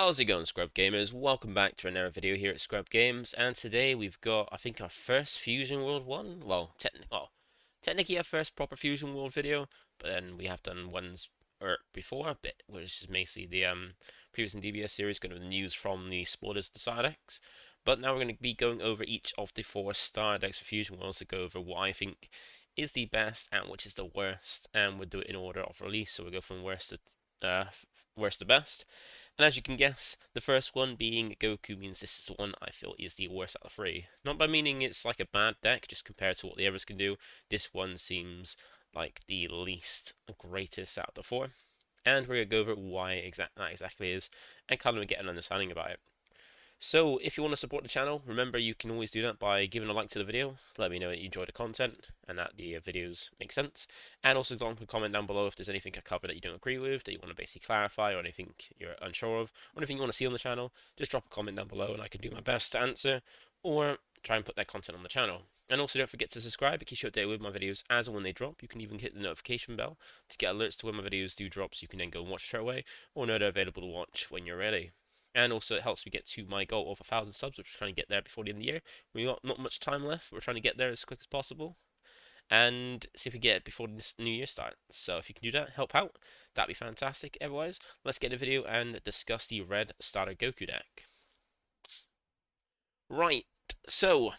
How's it going, Scrub Gamers? Welcome back to another video here at Scrub Games, and today we've got, I think, our first Fusion World one. Well, technically our first proper Fusion World video, but then we have done ones before a bit, which is basically the previous in DBS series, kind of the news from the spoilers to Star Decks. But now we're going to be going over each of the 4 Star Decks for Fusion Worlds to go over what I think is the best and which is the worst, and we'll do it in order of release. So we'll go from worst to best. And as you can guess, the first one being Goku means this is the one I feel is the worst out of the 3. Not by meaning it's like a bad deck, just compared to what the others can do. This one seems like the least greatest out of the 4. And we're going to go over why that exactly is, and kind of get an understanding about it. So, if you want to support the channel, remember you can always do that by giving a like to the video, let me know that you enjoy the content and that the videos make sense, and also drop a comment down below if there's anything I cover that you don't agree with, that you want to basically clarify, or anything you're unsure of, or anything you want to see on the channel. Just drop a comment down below and I can do my best to answer, or try and put that content on the channel. And also don't forget to subscribe, it keeps you updated with my videos as and when they drop. You can even hit the notification bell to get alerts to when my videos do drop, so you can then go and watch straight away, or know they're available to watch when you're ready. And also it helps me get to my goal of 1,000 subs, which we're trying to get there before the end of the year. We've got not much time left. We're trying to get there as quick as possible, and see if we get it before this new year starts. So if you can do that, help out, that'd be fantastic. Otherwise, let's get the video and discuss the red starter Goku deck. Right, so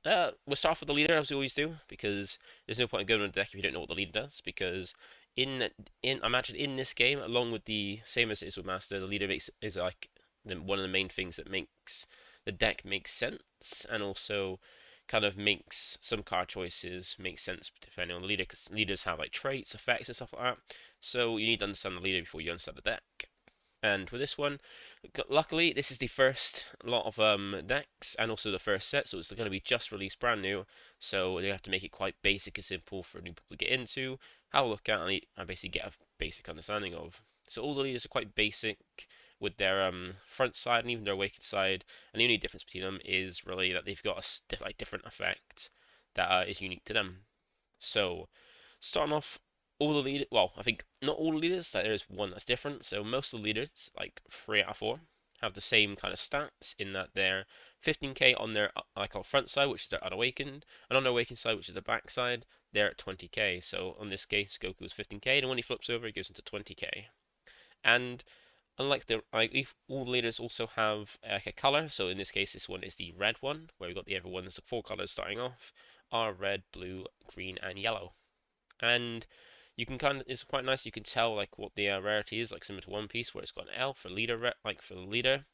we'll start off with the leader as we always do, because there's no point in going on a deck if you don't know what the leader does. Because I imagine in this game, along with the same as it is with Master, the leader is like one of the main things that makes the deck make sense, and also kind of makes some card choices make sense depending on the leader, because leaders have like traits, effects, and stuff like that. So you need to understand the leader before you understand the deck. And with this one, luckily, this is the first lot of decks, and also the first set, so it's going to be just released brand new. So they have to make it quite basic and simple for new people to get into, have a look at, and basically get a basic understanding of. So all the leaders are quite basic with their front side and even their awakened side, and the only difference between them is really that they've got a different effect that is unique to them. So starting off, all the leaders, well, I think not all the leaders, there is one that's different. So most of the leaders, like 3 out of 4, have the same kind of stats in that they're 15k on their like on front side, which is their unawakened, and on their awakened side, which is the back side, they're at 20k. So on this case, Goku is 15k, and when he flips over, he goes into 20k. And unlike all the leaders also have like a color. So in this case, this one is the red one, where we've got the other ones, the 4 colors starting off are red, blue, green, and yellow. And you can it's quite nice. You can tell like what the rarity is, like similar to One Piece, where it's got an L for leader, like for the leader.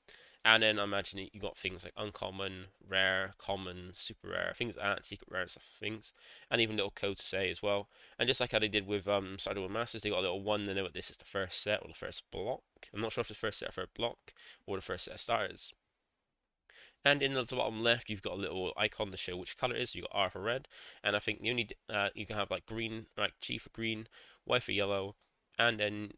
And then I imagine you got things like uncommon, rare, common, super rare, things like that, secret rare stuff, things, and even little codes to say as well. And just like how they did with Stardew Masters, they got a little one to know that this is the first set or the first block. I'm not sure if it's the first set for a block or the first set of starters. And in the bottom left, you've got a little icon to show which color it is. You've got R for red, and I think the only you can have like green, like G for green, Y for yellow, and then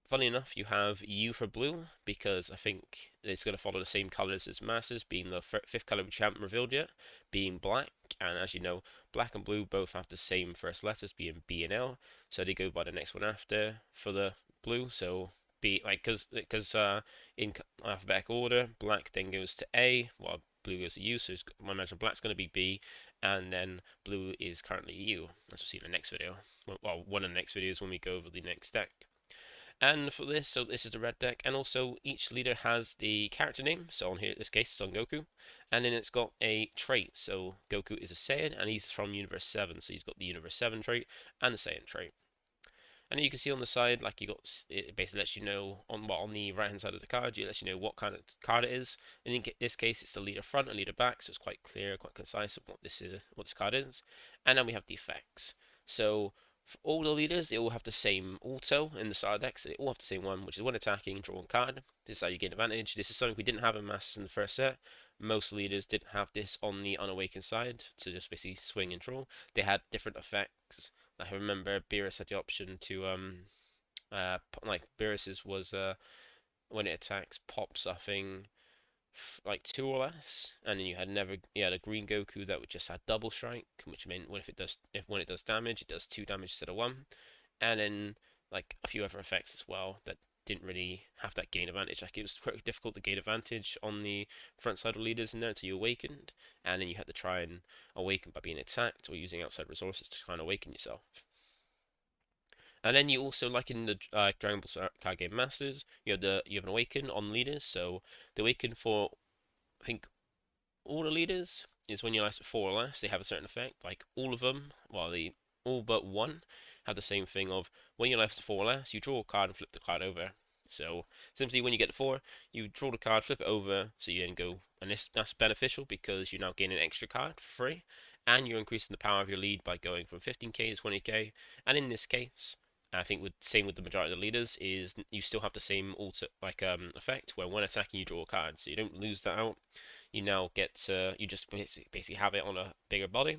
funny enough, you have U for blue, because I think it's going to follow the same colors as Masters, being the 5th color which haven't revealed yet, being black. And as you know, black and blue both have the same first letters, being B and L, so they go by the next one after for the blue. So B, like, because in alphabetical order, black then goes to A, while blue goes to U. So I imagine black's going to be B, and then blue is currently U, as we'll see in the next video. Well, one of the next videos when we go over the next deck. And for this, so this is the red deck, and also each leader has the character name. So on here, in this case, it's on Goku, and then it's got a trait. So Goku is a Saiyan, and he's from Universe 7, so he's got the Universe 7 trait and the Saiyan trait. And then you can see on the side, like it basically lets you know on the right hand side of the card, it lets you know what kind of card it is. And in this case, it's the leader front and leader back, so it's quite clear, quite concise of what this card is. And then we have the effects. So for all the leaders, they all have the same auto in the star decks. They all have the same one, which is when attacking, draw one card. This is how you gain advantage. This is something we didn't have in Masters in the first set. Most leaders didn't have this on the unawakened side to just basically swing and draw. They had different effects. I remember Beerus had the option to like Beerus's was when it attacks pops, I think, like 2 or less, and then you had a green Goku that would just have double strike, which meant when when it does damage, it does 2 damage instead of 1, and then like a few other effects as well that didn't really have that gain advantage. Like it was pretty difficult to gain advantage on the front side of leaders in there until you awakened, and then you had to try and awaken by being attacked or using outside resources to kind of awaken yourself. And then you also, like in the Dragon Ball card game Masters, you have an awaken on leaders. So the awaken for, I think, all the leaders is when you're left at 4 or less, they have a certain effect. Like all of them, well, all but one have the same thing of when you're left at 4 or less, you draw a card and flip the card over. So simply, when you get to 4, you draw the card, flip it over, so you then go, and that's beneficial because you're now gaining an extra card for free, and you're increasing the power of your lead by going from 15k to 20k. And in this case, I think same with the majority of the leaders is you still have the same effect where when attacking you draw a card, so you don't lose that out. You now get you just basically have it on a bigger body,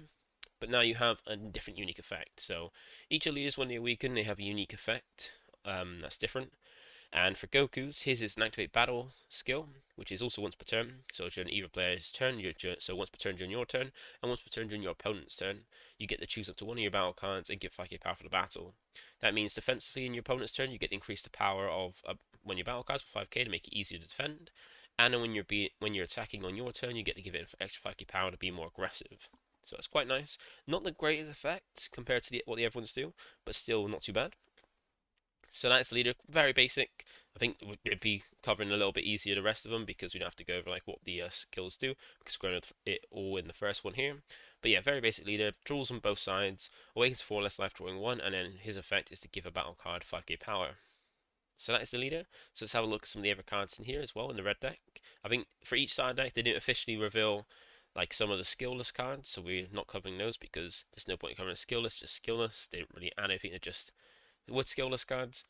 but now you have a different unique effect. So each of the leaders when they awaken, they have a unique effect that's different. And for Goku's, his is an activate battle skill, which is also once per turn. So during either player's turn, so once per turn during your turn, and once per turn during your opponent's turn, you get to choose up to one of your battle cards and give 5k power for the battle. That means defensively in your opponent's turn, you get to increase the power of one of your battle cards for 5k to make it easier to defend. And then when you're attacking on your turn, you get to give it extra 5k power to be more aggressive. So it's quite nice. Not the greatest effect compared to what the other ones do, but still not too bad. So that's the leader, very basic. I think we'd be covering a little bit easier the rest of them because we don't have to go over like what the skills do because we're going to it all in the first one here. But yeah, very basic leader, draws on both sides, awakens 4 less life, drawing 1, and then his effect is to give a battle card 5k power. So that is the leader. So let's have a look at some of the other cards in here as well in the red deck. I think for each side deck they didn't officially reveal like some of the skillless cards, so we're not covering those because there's no point in covering skillless, just skillless. They don't really add anything, they're just with skillless cards.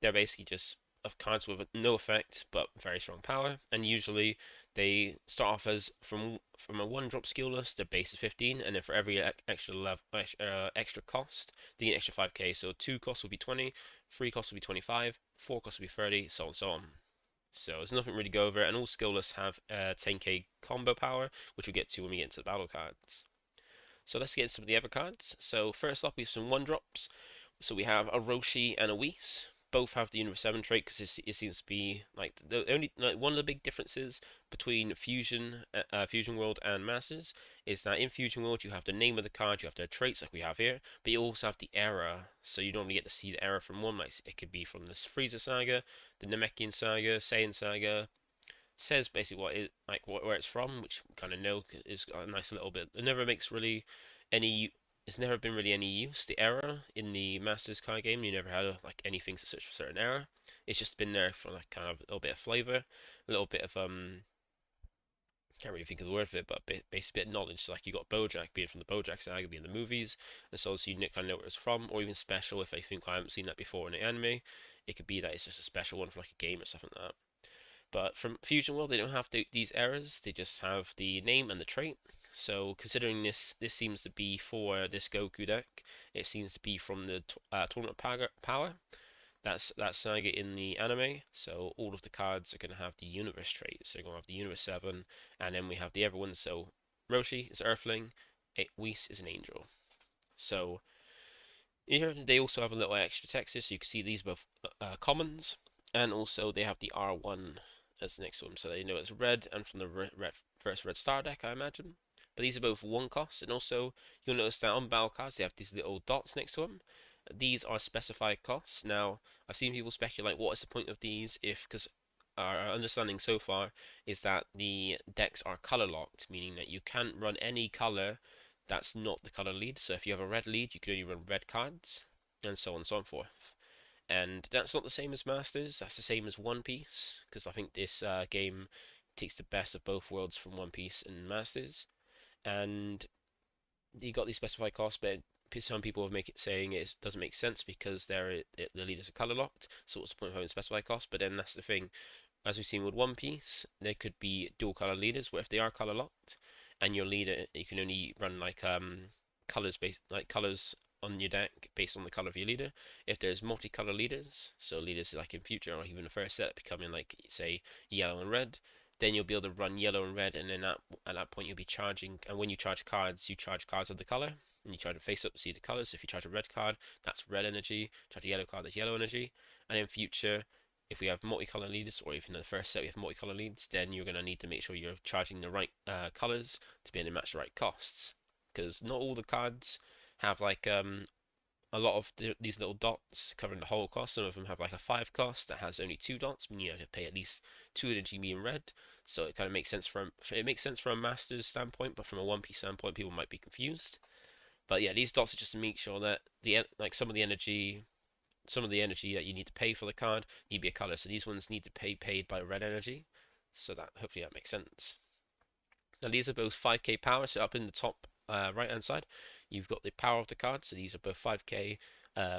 They're basically just of cards with no effect but very strong power, and usually they start off as from a 1-drop skillless. Their base is 15, and then for every extra cost, they get extra 5k. So 2 costs will be 20, 3 costs will be 25, 4 costs will be 30, so on and so on. So there's nothing really to go over, and all skillless have 10k combo power, which we'll get to when we get into the battle cards. So let's get into some of the other cards. So first up we have some 1-drops. So we have a Roshi and a Whis. Both have the Universe 7 trait because it seems to be like the only one of the big differences between Fusion World and Masters is that in Fusion World you have the name of the card, you have their traits like we have here, but you also have the era. So you normally get to see the era from one. Like it could be from the Frieza saga, the Namekian saga, Saiyan saga. Says basically where it's from, which we kind of know is a nice little bit. It never makes really any. It's never been really any use. The error in the Masters card game, you never had like anything to search for certain error. It's just been there for like kind of a little bit of flavor, a little bit of can't really think of the word for it, but basically a bit of knowledge. So like you got BoJack being from the BoJack saga, being the movies, and so you kind of know where it's from, or even special if I think I haven't seen that before in the anime. It could be that it's just a special one for like a game or something like that. But from Fusion World, they don't have these errors. They just have the name and the trait. So considering this seems to be for this Goku deck, it seems to be from the Tournament Power. That's that saga in the anime. So all of the cards are going to have the Universe trait. So you're going to have the Universe 7, and then we have the other ones. So Roshi is Earthling, Whis is an Angel. So here they also have a little extra texture, so you can see these both commons, and also they have the R1 as the next one, so they know it's red and from the first Red Star deck, I imagine. But these are both 1 cost, and also you'll notice that on battle cards they have these little dots next to them. These are specified costs. Now, I've seen people speculate what is the point of these because our understanding so far is that the decks are color locked, meaning that you can't run any color that's not the color lead. So if you have a red lead, you can only run red cards, and so on and so forth. And that's not the same as Masters. That's the same as One Piece, because I think this game takes the best of both worlds from One Piece and Masters. And you got these specified costs, but some people have saying it doesn't make sense because the leaders are color locked. So what's the point of having specified costs? But then that's the thing. As we've seen with One Piece, there could be dual color leaders where if they are color locked, and your leader, you can only run like colors on your deck based on the color of your leader. If there's multicolor leaders, so leaders like in future or even the first set becoming like say yellow and red, then you'll be able to run yellow and red, and then at that point you'll be charging. And when you charge cards of the color, and you try to face up to see the colors. So if you charge a red card, that's red energy. Charge a yellow card, that's yellow energy. And in future, if we have multicolor leads, or if in the first set we have multicolor leads, then you're going to need to make sure you're charging the right colors to be able to match the right costs. Because not all the cards have like a lot of these little dots covering the whole cost. Some of them have like a 5 cost that has only 2 dots, meaning you have to pay at least 2 energy being red. So it kind of makes sense from a master's standpoint, but from a 1Piece standpoint, people might be confused. But yeah, these dots are just to make sure that some of the energy that you need to pay for the card need to be a color. So these ones need to paid by red energy. So that hopefully that makes sense. Now these are both 5k power. So up in the top right hand side, you've got the power of the card. So these are both 5k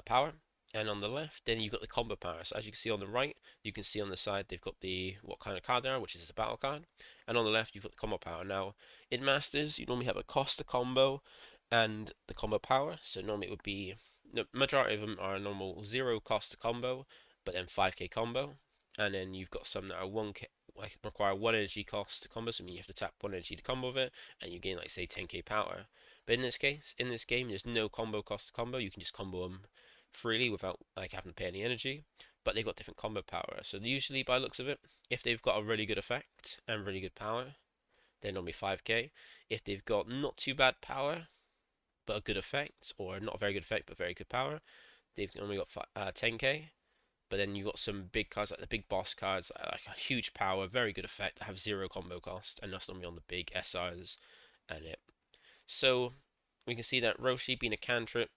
power. And on the left, then you've got the combo power. So as you can see on the right, you can see on the side they've got the what kind of card they are, which is a battle card. And on the left, you've got the combo power. Now in Masters, you normally have a cost to combo and the combo power. So normally it would be the majority of them are a normal 0 cost to combo, but then 5k combo. And then you've got some that are 1k, like require 1 energy cost to combo, so I mean you have to tap 1 energy to combo with it, and you gain like say 10k power. But in this case, in this game, there's no combo cost to combo. You can just combo them freely without like having to pay any energy. But they've got different combo power. So usually, by looks of it, if they've got a really good effect and really good power, they're normally 5k. If they've got not too bad power but a good effect, or not a very good effect but very good power, they've only got 10k. But then you've got some big cards like the big boss cards that are like a huge power, very good effect, that have 0 combo cost, and that's normally on the big SRs and it. So we can see that Roshi being a cantrip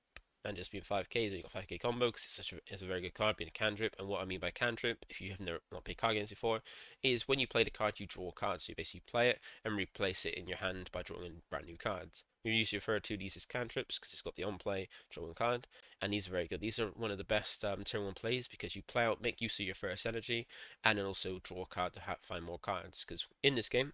and just being 5k, so you got 5k combo because it's a very good card being a cantrip. And what I mean by cantrip, if you have not played card games before, is when you play the card, you draw cards. So you basically play it and replace it in your hand by drawing in brand new cards. You usually refer to these as cantrips because it's got the on play, draw one card, and these are very good. These are one of the best turn 1 plays because you play out, make use of your first energy, and then also draw a card to find more cards. Because in this game,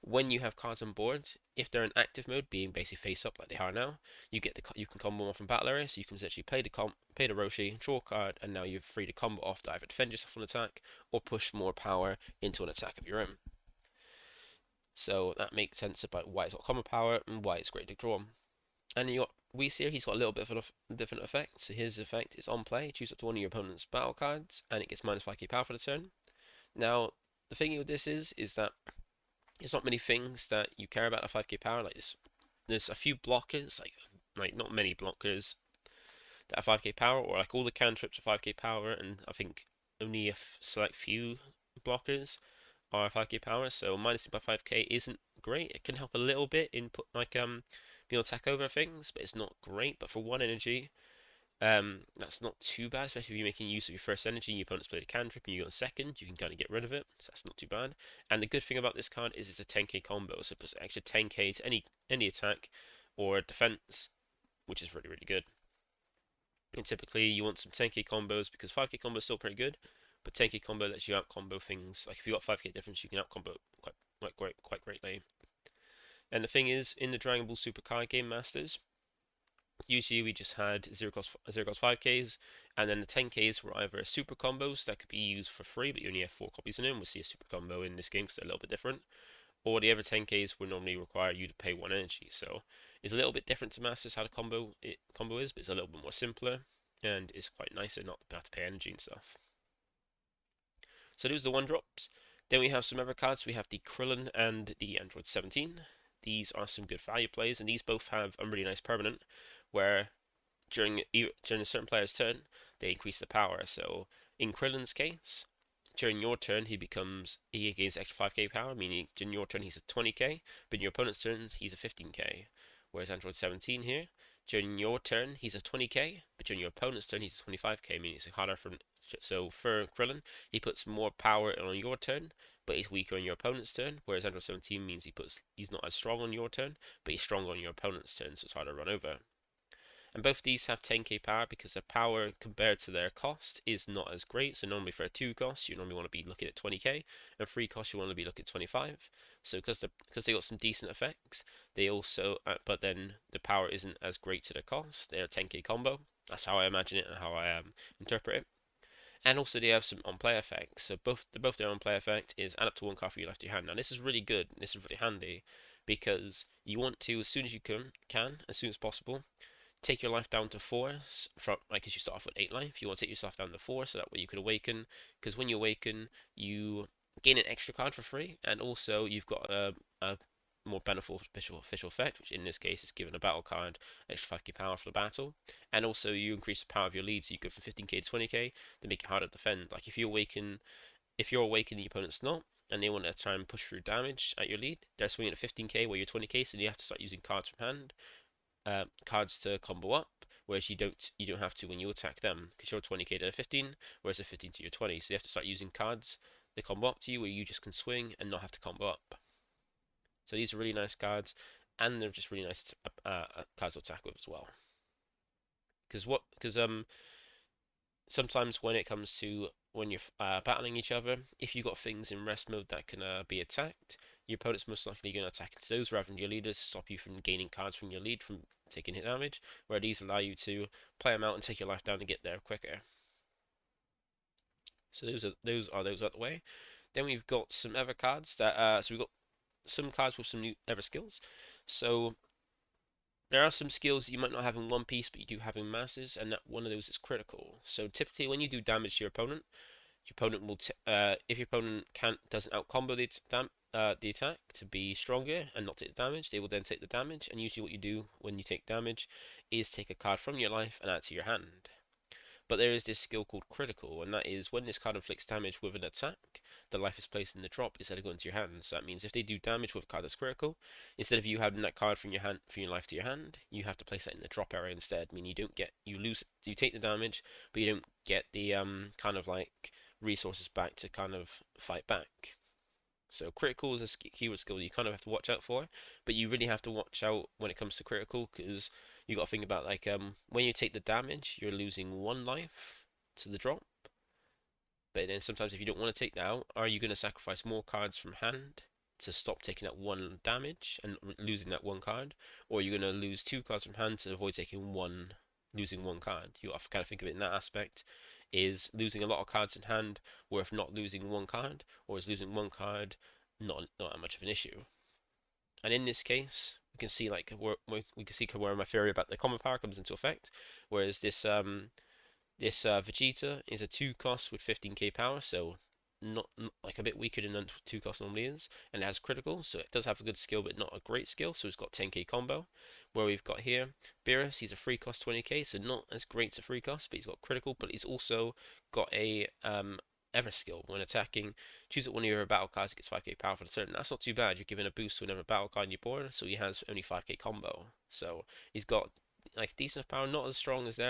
when you have cards on board, if they're in active mode, being basically face up like they are now, you can combo them off in battle area, so you can essentially play the Roshi, draw a card, and now you're free to combo off to either defend yourself on attack or push more power into an attack of your own. So that makes sense about why it's got combo power and why it's great to draw. And you got Whis here, he's got a little bit of a different effect. So his effect is on play, choose up to one of your opponent's battle cards, and it gets minus 5k power for the turn. Now, the thing with this is that there's not many things that you care about at 5k power like this. There's a few blockers, like not many blockers that are 5k power, or like all the cantrips are 5k power, and I think only a select few blockers are 5k power. So minusing by 5k isn't great. It can help a little bit in being able to attack over things, but it's not great. But for 1 energy, that's not too bad, especially if you're making use of your first energy and your opponent's played a cantrip and you got a second, you can kind of get rid of it, so that's not too bad. And the good thing about this card is it's a 10k combo, so it puts an extra 10k to any attack or defense, which is really, really good. And typically you want some 10k combos because 5k combo is still pretty good, but 10k combo lets you out combo things. Like if you got 5k difference, you can out combo quite greatly. And the thing is, in the Dragon Ball Super card game Masters, usually we just had 0 cost 5Ks, and then the 10Ks were either super combos that could be used for free, but you only have 4 copies in them. We'll see a super combo in this game because they're a little bit different. Or the other 10Ks would normally require you to pay 1 energy. So it's a little bit different to Masters how the combo is, but it's a little bit more simpler, and it's quite nicer not to have to pay energy and stuff. So those are the 1-drops. Then we have some other cards. We have the Krillin and the Android 17. These are some good value plays, and these both have a really nice permanent where during a certain player's turn, they increase the power. So in Krillin's case, during your turn, he gains extra 5k power, meaning during your turn he's a 20k, but in your opponent's turn he's a 15k. Whereas Android 17 here, during your turn he's a 20k, but during your opponent's turn he's a 25k, meaning it's harder for. So for Krillin, he puts more power on your turn, but he's weaker on your opponent's turn. Whereas Android 17 means he's not as strong on your turn, but he's strong on your opponent's turn, so it's harder to run over. And both of these have 10k power because their power compared to their cost is not as great. So normally for a 2 cost, you normally want to be looking at 20k, and 3 cost you want to be looking at 25. So because they got some decent effects, they also but then the power isn't as great to their cost. They're a 10k combo. That's how I imagine it and how I interpret it. And also they have some on-play effects. So both their on-play effect is add up to 1 card for your left hand. Now this is really good. This is really handy because you want to, as soon as you can as soon as possible, take your life down to 4 from like because you start off with 8 life. You want to take yourself down to 4 so that way you can awaken. Because when you awaken, you gain an extra card for free, and also you've got a more beneficial official effect, which in this case is giving a battle card extra 5k power for the battle, and also you increase the power of your lead, so you go from 15k to 20k to make it harder to defend. Like if you're awakened, the opponent's not, and they want to try and push through damage at your lead, they're swinging at 15k where you're 20k, so you have to start using cards from hand, cards to combo up. Whereas you don't have to when you attack them because you're 20k to 15, whereas they're 15 to your 20. So you have to start using cards that combo up to you where you just can swing and not have to combo up. So these are really nice cards, and they're just really nice cards to attack with as well. Because sometimes when it comes to when you're battling each other, if you've got things in rest mode that can be attacked, your opponent's most likely going to attack into those rather than your leaders to stop you from gaining cards from your lead from taking hit damage, where these allow you to play them out and take your life down to get there quicker. So those out the way. Then we've got some other cards that so we've got some cards with some new other skills. So there are some skills that you might not have in one piece, but you do have in masses, and that one of those is critical. So typically, when you do damage to your opponent will if your opponent doesn't outcombo the attack to be stronger and not take the damage, they will then take the damage. And usually, what you do when you take damage is take a card from your life and add to your hand. But there is this skill called critical, and that is when this card inflicts damage with an attack, the life is placed in the drop instead of going to your hand. So that means if they do damage with a card that's critical, instead of you having that card from your life to your hand, you have to place that in the drop area instead. I mean, you take the damage, but you don't get the kind of like resources back to kind of fight back. So critical is a keyword skill you kind of have to watch out for, but you really have to watch out when it comes to critical because you got to think about like when you take the damage, you're losing 1 life to the drop. But then sometimes if you don't want to take that out, are you going to sacrifice more cards from hand to stop taking that 1 damage and losing that 1 card, or are you going to lose 2 cards from hand to avoid losing 1 card? You have to kind of think of it in that aspect. Is losing a lot of cards in hand worth not losing 1 card, or is losing 1 card not that much of an issue? And in this case, we can see like we can see where my theory about the combo power comes into effect. Whereas this Vegeta is a 2 cost with 15k power, so not like a bit weaker than 2 cost normally is, and it has critical, so it does have a good skill but not a great skill, so it's got 10k combo. Where we've got here Beerus, he's a 3 cost 20k, so not as great as a 3 cost, but he's got critical, but he's also got a ever skill. When attacking, choose one of your battle cards, it gets 5k power for the turn. That's not too bad. You're giving a boost to another battle card on your board, so he has only 5k combo. So he's got like decent power, not as strong as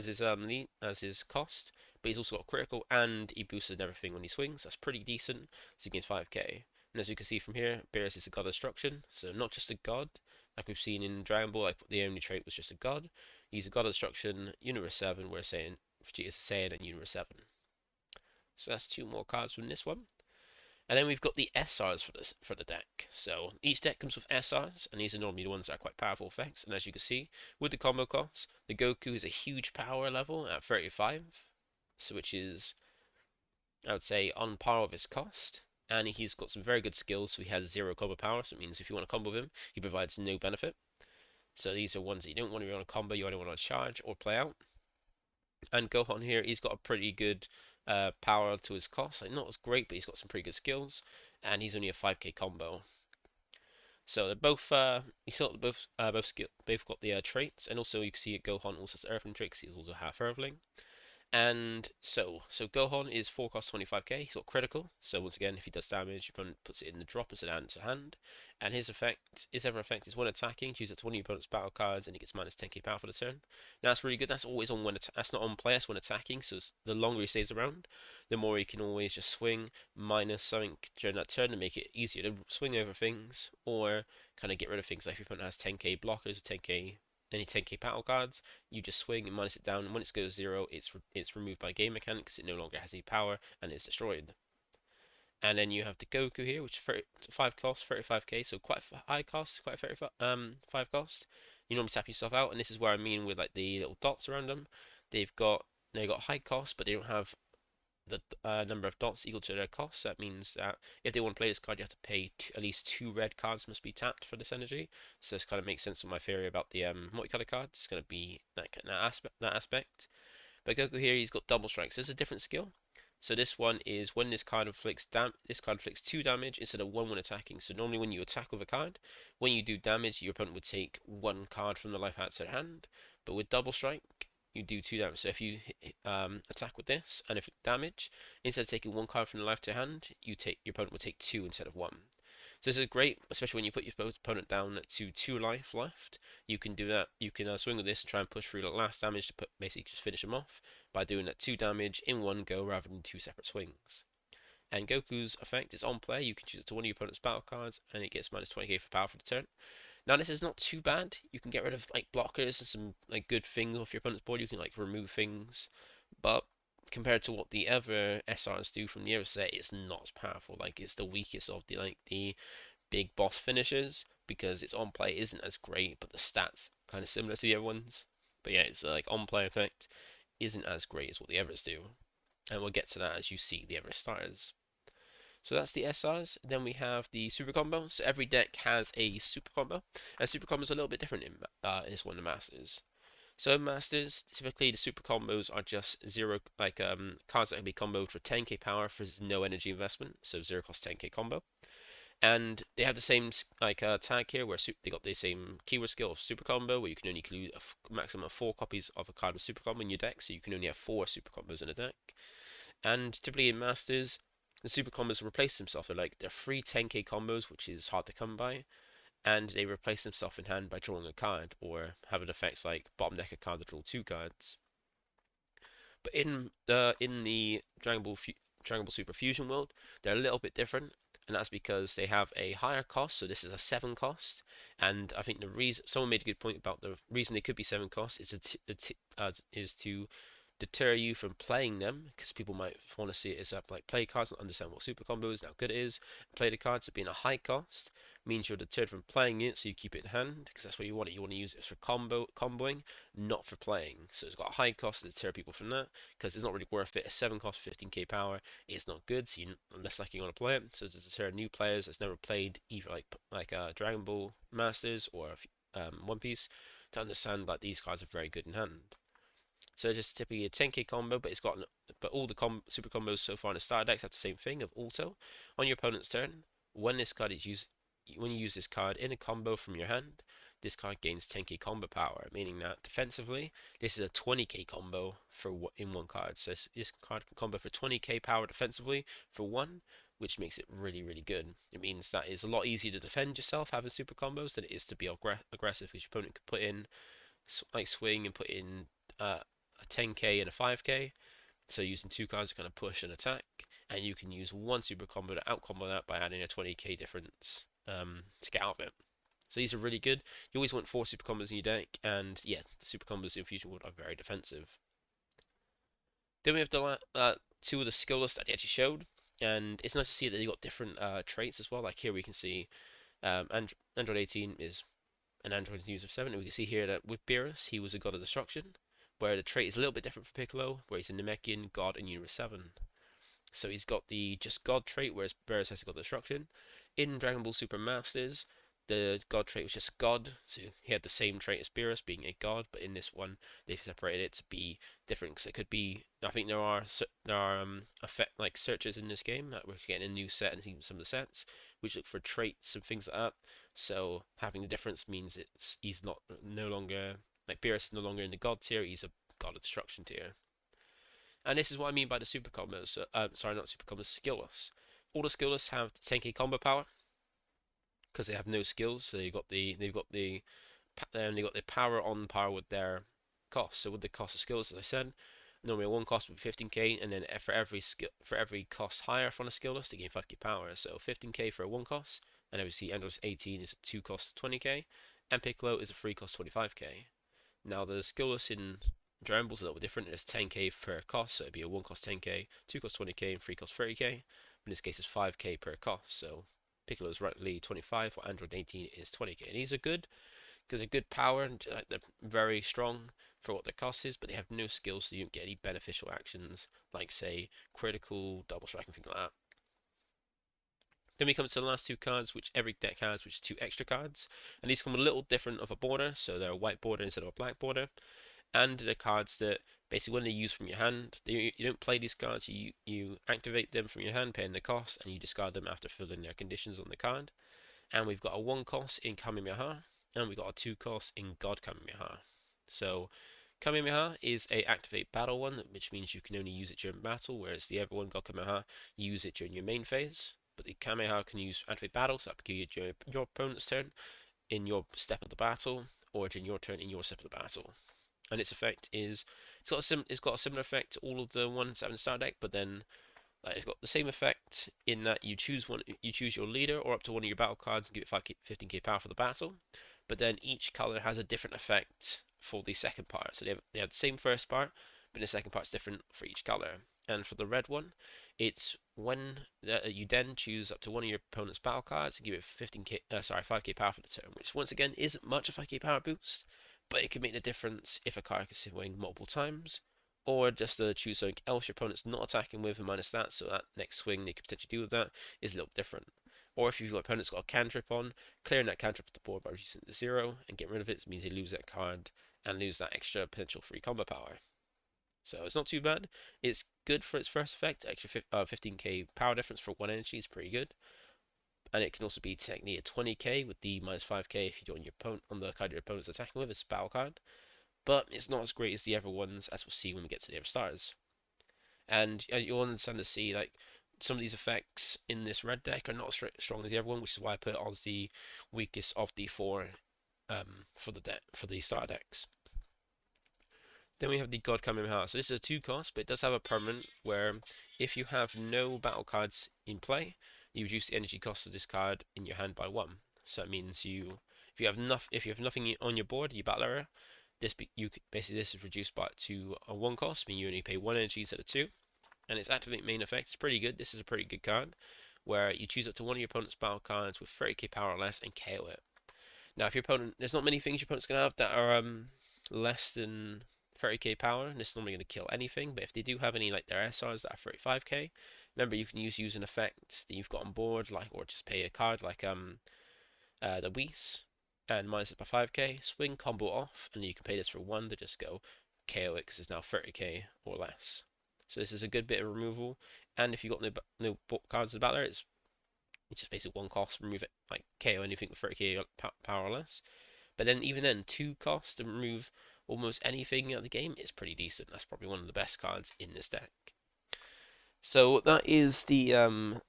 his cost, but he's also got critical and he boosts everything when he swings. That's pretty decent. So he gains 5k. And as you can see from here, Beerus is a god of destruction, so not just a god like we've seen in Dragon Ball. Like the only trait was just a god. He's a god of destruction, Universe 7. We're saying Vegeta's a Saiyan and Universe 7. So that's 2 more cards from this one. And then we've got the SRs for the deck. So each deck comes with SRs, and these are normally the ones that are quite powerful effects. And as you can see, with the combo costs, the Goku is a huge power level at 35, so which is, I would say, on par with his cost. And he's got some very good skills, so he has 0 combo power, so it means if you want to combo with him, he provides no benefit. So these are ones that you don't want to be on a combo, you either want to charge or play out. And Gohan here, he's got a pretty good power to his cost. Like, not as great, but he's got some pretty good skills, and he's only a 5k combo. So they're both both got the traits, and also you can see Gohan also has Earthling traits. He's also half Earthling. And so Gohan is 4 cost 25k. He's got critical. So once again, if he does damage, your opponent puts it in the drop instead of hand to hand. And his other effect is when attacking, choose it to one of your opponent's battle cards, and he gets minus 10k power for the turn. Now that's really good. That's always on that's not on play. That's when attacking. So the longer he stays around, the more he can always just swing minus something during that turn to make it easier to swing over things or kind of get rid of things. Like if your opponent has 10k blockers, 10k any 10k battle cards, you just swing and minus it down, and when it goes 0, it's removed by game mechanic because it no longer has any power and is destroyed. And then you have the Goku here, which is 5 cost, 35k, so quite high cost, quite 5 cost. You normally tap yourself out, and this is where I mean with like the little dots around them. They've got high cost, but they don't have the number of dots equal to their cost. That means that if they want to play this card, you have to pay at least 2 red cards must be tapped for this energy. So this kind of makes sense with my theory about the multicolour cards. It's going to be that aspect. But Goku here, he's got double strike. So this is a different skill. So this one is when this card inflicts 2 damage instead of 1 when attacking. So normally when you attack with a card, when you do damage, your opponent would take 1 card from the life outside hand. But with double strike, you do 2 damage. So if you attack with this and if damage, instead of taking 1 card from the life to hand, your opponent will take 2 instead of 1. So this is great, especially when you put your opponent down to 2 life left. You can do that. You can swing with this and try and push through the last damage to basically just finish him off by doing that 2 damage in one go rather than 2 separate swings. And Goku's effect is on play. You can choose it to one of your opponent's battle cards, and it gets minus 20k for power for the turn. Now this is not too bad. You can get rid of like blockers and some like good things off your opponent's board. You can like remove things, but compared to what the other SRs do from the other set, it's not as powerful. Like it's the weakest of the big boss finishes because its on play isn't as great, but the stats kind of similar to the other ones. But yeah, it's like on play effect isn't as great as what the others do, and we'll get to that as you see the other starters. So that's the SRs. Then we have the super combo. So every deck has a super combo, and super combos are a little bit different in this one, the Masters. So in Masters, typically the super combos are just cards that can be comboed for 10k power for no energy investment. So 0 cost 10k combo. And they have the same tag here where they got the same keyword skill of super combo, where you can only include a maximum of 4 copies of a card with super combo in your deck, so you can only have 4 super combos in a deck. And typically in Masters, the super combos replace themselves. They're free 10k combos, which is hard to come by, and they replace themselves in hand by drawing a card or having effects like bottom deck a card to draw 2 cards. But in the Dragon Ball Super Fusion world, they're a little bit different, and that's because they have a higher cost. So this is a 7 cost, and I think the reason someone made a good point about the reason they could be 7 costs is to deter you from playing them, because people might want to see it as like play cards and understand what super combo is and how good it is. Play the cards, so being a high cost means you're deterred from playing it, so you keep it in hand because that's what you want it. You want to use it for comboing, not for playing. So it's got a high cost to deter people from that because it's not really worth it. A 7 cost 15k power is not good, so unless like you want to play it. So to deter new players that's never played either like Dragon Ball Masters or One Piece to understand that these cards are very good in hand. So just typically a 10k combo, but all the super combos so far in the starter decks have the same thing of auto. On your opponent's turn, when this card is used, when you use this card in a combo from your hand, this card gains 10k combo power, meaning that defensively, this is a 20k combo in one card. So this card can combo for 20k power defensively for 1, which makes it really, really good. It means that it's a lot easier to defend yourself having super combos than it is to be aggressive, because your opponent could put in swing and put in a 10k and a 5k, so using 2 cards to kind of push and attack, and you can use 1 super combo to out combo that by adding a 20k difference to get out of it. So these are really good. You always want 4 super combos in your deck, and yeah, the super combos in Fusion World are very defensive. Then we have the 2 of the skill lists that they actually showed, and it's nice to see that they got different traits as well. Like here we can see Android 18 is an android user of 7, and we can see here that with Beerus, he was a god of destruction, where the trait is a little bit different for Piccolo, where he's a Namekian god in Universe 7. So he's got the just god trait, whereas Beerus has got destruction. In Dragon Ball Super Masters, the god trait was just god, so he had the same trait as Beerus, being a god, but in this one they've separated it to be different, because it could be, I think there are effect searches in this game that we're getting a new set and seeing some of the sets which look for traits and things like that. So having the difference means he's no longer like Beerus is no longer in the god tier, he's a god of destruction tier. And this is what I mean by the super combos. Sorry, not super combos, skill lists. All the skill lists have 10k combo power because they have no skills. So they've got the power on par with their cost. So with the cost of skills, as I said, normally 1 cost would be 15k, and then for every cost higher from a skill list, they gain 5k power. So 15k for a 1 cost, and obviously Android 18 is a 2 cost 20k, and Piccolo is a 3 cost 25k. Now the skill list in Dragon Ball is a little bit different. It's 10k per cost, so it'd be a 1 cost 10k, 2 cost 20k, and 3 cost 30k. In this case, it's 5k per cost. So Piccolo is rightly 25, while Android 18 is 20k. And these are good because they're good power and they're very strong for what their cost is, but they have no skills, so you don't get any beneficial actions like say critical, double strike, and things like that. Then we come to the last two cards, which every deck has, which is two extra cards, and these come with a little different of a border, so they're a white border instead of a black border, and they're cards that basically when they're used from your hand, you don't play these cards, you activate them from your hand, paying the cost, and you discard them after filling their conditions on the card. And we've got a 1 cost in Kamehameha, and we've got a 2 cost in God Kamehameha. So Kamehameha is a activate battle one, which means you can only use it during battle, whereas the other one, God Kamehameha, you use it during your main phase. But the Kamehameha can use activate battle, so that can give you your opponent's turn in your step of the battle, or during your turn in your step of the battle. And its effect is it's got a similar effect to all of the ones that have in the starter deck, but then it's got the same effect in that you choose your leader or up to one of your battle cards and give it 15k power for the battle. But then each color has a different effect for the second part. So they have the same first part, but the second part's different for each color. And for the red one, it's when you then choose up to one of your opponent's battle cards and give it 5k power for the turn, which once again isn't much a 5k power boost, but it can make the difference if a card can swing multiple times, or just to choose something else your opponent's not attacking with and minus that, so that next swing they could potentially do with that is a little different. Or if your opponent's got a cantrip on, clearing that cantrip off the board by reducing it to 0 and getting rid of it means they lose that card and lose that extra potential free combo power. So it's not too bad. It's good for its first effect. Extra 15k power difference for one energy is pretty good. And it can also be technically a 20k with the minus 5k if you do on the card your opponent's attacking with. It's a battle card. But it's not as great as the other ones, as we'll see when we get to the other stars. And you'll understand to see, like, some of these effects in this red deck are not as strong as the other one, which is why I put it as the weakest of the four for the starter decks. Then we have the God Kamehameha. So this is a 2 cost, but it does have a permanent where if you have no battle cards in play, you reduce the energy cost of this card in your hand by 1. So that means if you have nothing on your board, you battle area, this is reduced to a 1 cost, meaning you only pay 1 energy instead of 2. And its activate main effect is pretty good. This is a pretty good card, where you choose up to one of your opponent's battle cards with 30k power or less and KO it. Now, if your opponent, there's not many things your opponent's gonna have that are less than 30k power, and this is normally going to kill anything, but if they do have any like their SRs that are 35k, remember you can use an effect that you've got on board, like, or just pay a card like the Whis and minus it by 5k, swing combo off, and you can pay this for 1 to just go KO it because it's now 30k or less. So this is a good bit of removal, and if you've got no cards in the battler, it's just basically 1 cost, remove it, like KO anything with 30k power or less. But then even then, 2 costs to remove almost anything out of the game is pretty decent. That's probably one of the best cards in this deck. So that is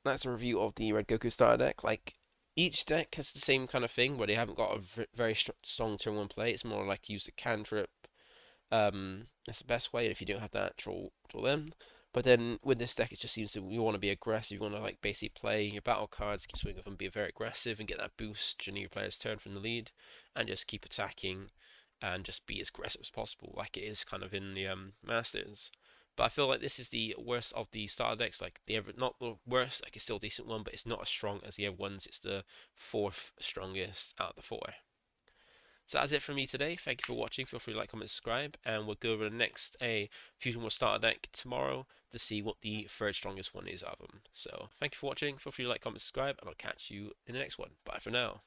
that's a review of the Red Goku starter deck. Like, each deck has the same kind of thing where they haven't got a very strong turn 1 play. It's more like use the cantrip. That's the best way. If you don't have that, draw them. But then with this deck, it just seems that you want to be aggressive. You want to like basically play your battle cards, keep swinging them, be very aggressive, and get that boost during your player's turn from the lead, and just keep attacking, and just be as aggressive as possible, like it is kind of in the Masters. But I feel like this is the worst of the starter decks. Like not the worst, like it's still a decent one, but it's not as strong as the other ones. It's the 4th strongest out of the 4. So that's it from me today. Thank you for watching. Feel free to like, comment, subscribe, and we'll go over the next Fusion War starter deck tomorrow to see what the 3rd strongest one is out of them. So thank you for watching. Feel free to like, comment, subscribe, and I'll catch you in the next one. Bye for now.